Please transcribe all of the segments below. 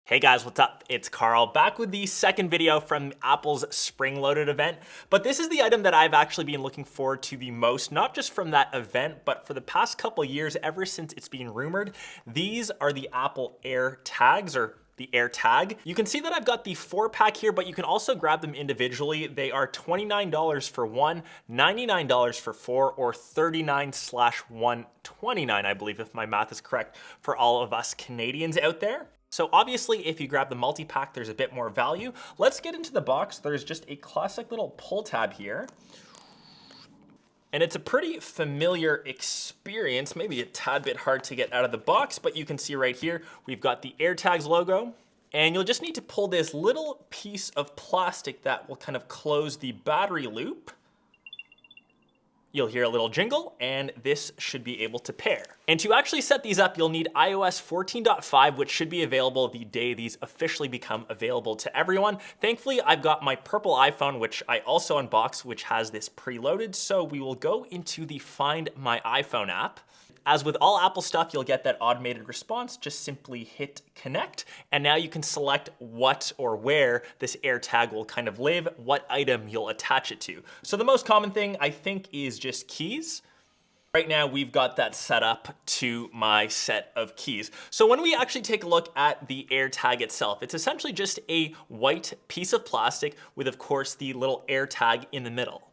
Hey guys, what's up? It's Karl, back with the second video from Apple's Spring Loaded event. But this is the item that I've actually been looking forward to the most, not just from that event, but for the past couple years, ever since it's been rumored. These are the Apple AirTags, or the AirTag. You can see that I've got the 4-pack here, but you can also grab them individually. They are $29 for one, $99 for four, or $39/129, I believe, if my math is correct, for all of us Canadians out there. So obviously, if you grab the multi-pack, there's a bit more value. Let's get into the box. There's just a classic little pull tab here. And it's a pretty familiar experience, maybe a tad bit hard to get out of the box, but you can see right here, we've got the AirTags logo. And you'll just need to pull this little piece of plastic that will kind of close the battery loop. You'll hear a little jingle, and this should be able to pair. And to actually set these up, you'll need iOS 14.5, which should be available the day these officially become available to everyone. Thankfully, I've got my purple iPhone, which I also unboxed, which has this preloaded. So we will go into the Find My iPhone app. As with all Apple stuff, you'll get that automated response. Just simply hit connect. And now you can select what or where this AirTag will kind of live, what item you'll attach it to. So the most common thing I think is just keys. Right now, we've got that set up to my set of keys. So when we actually take a look at the AirTag itself, it's essentially just a white piece of plastic with, of course, the little AirTag in the middle.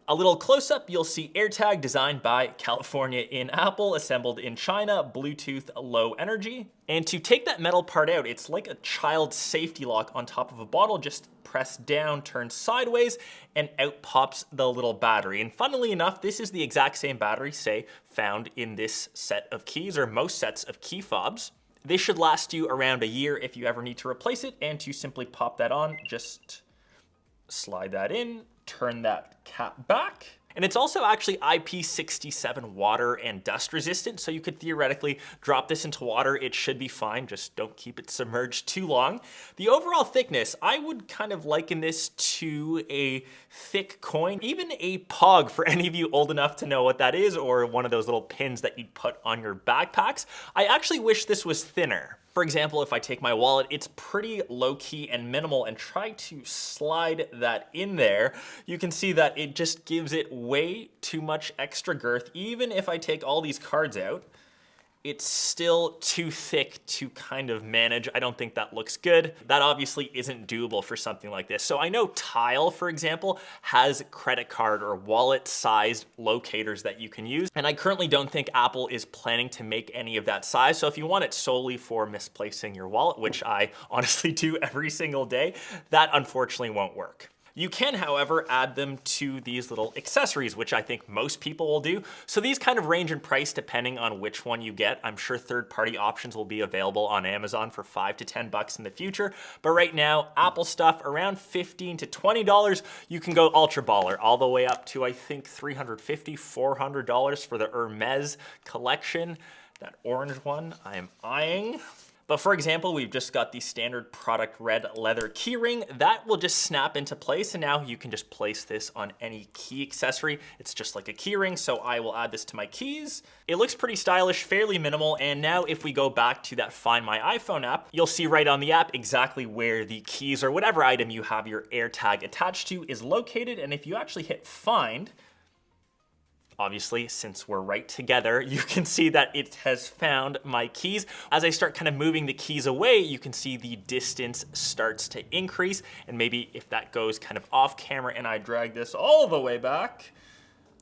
A little close-up, you'll see AirTag designed by California in Apple, assembled in China, Bluetooth low energy. And to take that metal part out, it's like a child safety lock on top of a bottle. Just press down, turn sideways, and out pops the little battery. And funnily enough, this is the exact same battery, say, found in this set of keys, or most sets of key fobs. This should last you around a year if you ever need to replace it. And to simply pop that on, just slide that in, turn that cap back. And it's also actually IP67 water and dust resistant, so you could theoretically drop this into water. It should be fine, just don't keep it submerged too long. The overall thickness, I would kind of liken this to a thick coin, even a pog for any of you old enough to know what that is, or one of those little pins that you'd put on your backpacks. I actually wish this was thinner. For example, if I take my wallet, it's pretty low-key and minimal, and try to slide that in there, you can see that it just gives it way too much extra girth. Even if I take all these cards out, it's still too thick to kind of manage. I don't think that looks good. That obviously isn't doable for something like this. So I know Tile, for example, has credit card or wallet-sized locators that you can use. And I currently don't think Apple is planning to make any of that size. So if you want it solely for misplacing your wallet, which I honestly do every single day, that unfortunately won't work. You can, however, add them to these little accessories, which I think most people will do. So these kind of range in price depending on which one you get. I'm sure third-party options will be available on Amazon for $5 to $10 in the future. But right now, Apple stuff around $15 to $20. You can go ultra baller all the way up to, I think, $350, $400 for the Hermes collection. That orange one I am eyeing. But for example, we've just got the standard product red leather key ring. That will just snap into place, and now you can just place this on any key accessory. It's just like a key ring, so I will add this to my keys. It looks pretty stylish, fairly minimal, and now if we go back to that Find My iPhone app, you'll see right on the app exactly where the keys or whatever item you have your AirTag attached to is located, and if you actually hit Find, obviously, since we're right together, you can see that it has found my keys. As I start kind of moving the keys away, you can see the distance starts to increase. And maybe if that goes kind of off camera and I drag this all the way back,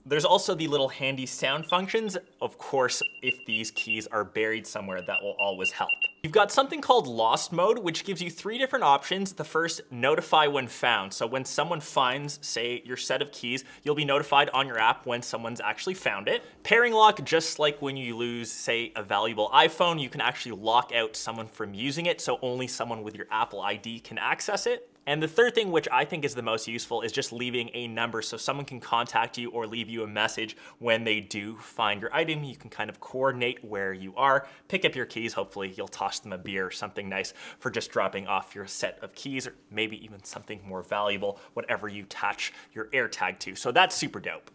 there's also the little handy sound functions. Of course, if these keys are buried somewhere, that will always help. You've got something called Lost Mode, which gives you 3 different options. The first, notify when found. So when someone finds, say, your set of keys, you'll be notified on your app when someone's actually found it. Pairing lock, just like when you lose, say, a valuable iPhone, you can actually lock out someone from using it, so only someone with your Apple ID can access it. And the third thing, which I think is the most useful, is just leaving a number so someone can contact you or leave you a message when they do find your item. You can kind of coordinate where you are, pick up your keys. Hopefully you'll toss them a beer or something nice for just dropping off your set of keys, or maybe even something more valuable, whatever you attach your AirTag to. So that's super dope.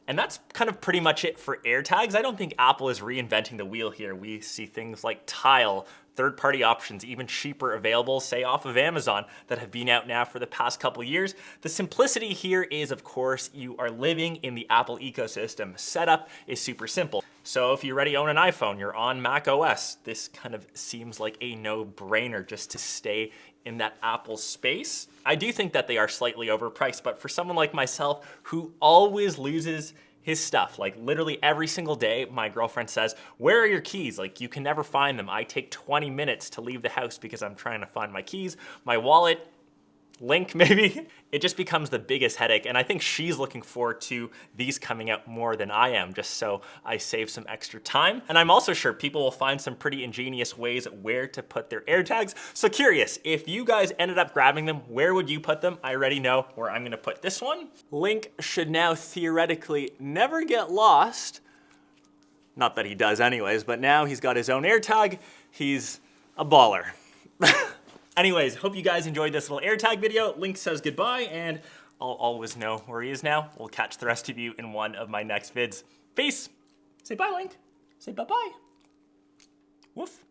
And that's kind of pretty much it for AirTags. I don't think Apple is reinventing the wheel here. We see things like Tile, third-party options, even cheaper, available, say off of Amazon, that have been out now for the past couple years. The simplicity here is, of course, you are living in the Apple ecosystem. Setup is super simple. So if you already own an iPhone, you're on Mac OS, this kind of seems like a no-brainer just to stay in that Apple space. I do think that they are slightly overpriced, but for someone like myself who always loses his stuff, like literally every single day, my girlfriend says, "Where are your keys?" Like, you can never find them. I take 20 minutes to leave the house because I'm trying to find my keys, my wallet, link maybe. It just becomes the biggest headache, and I think she's looking forward to these coming out more than I am, just so I save some extra time. And I'm also sure people will find some pretty ingenious ways where to put their AirTags. So curious, if you guys ended up grabbing them, where would you put them? I already know where I'm gonna put this one. Link should now theoretically never get lost. Not that he does anyways, but now he's got his own AirTag. He's a baller. Anyways, hope you guys enjoyed this little AirTag video. Link says goodbye, and I'll always know where he is now. We'll catch the rest of you in one of my next vids. Peace. Say bye, Link. Say bye-bye. Woof.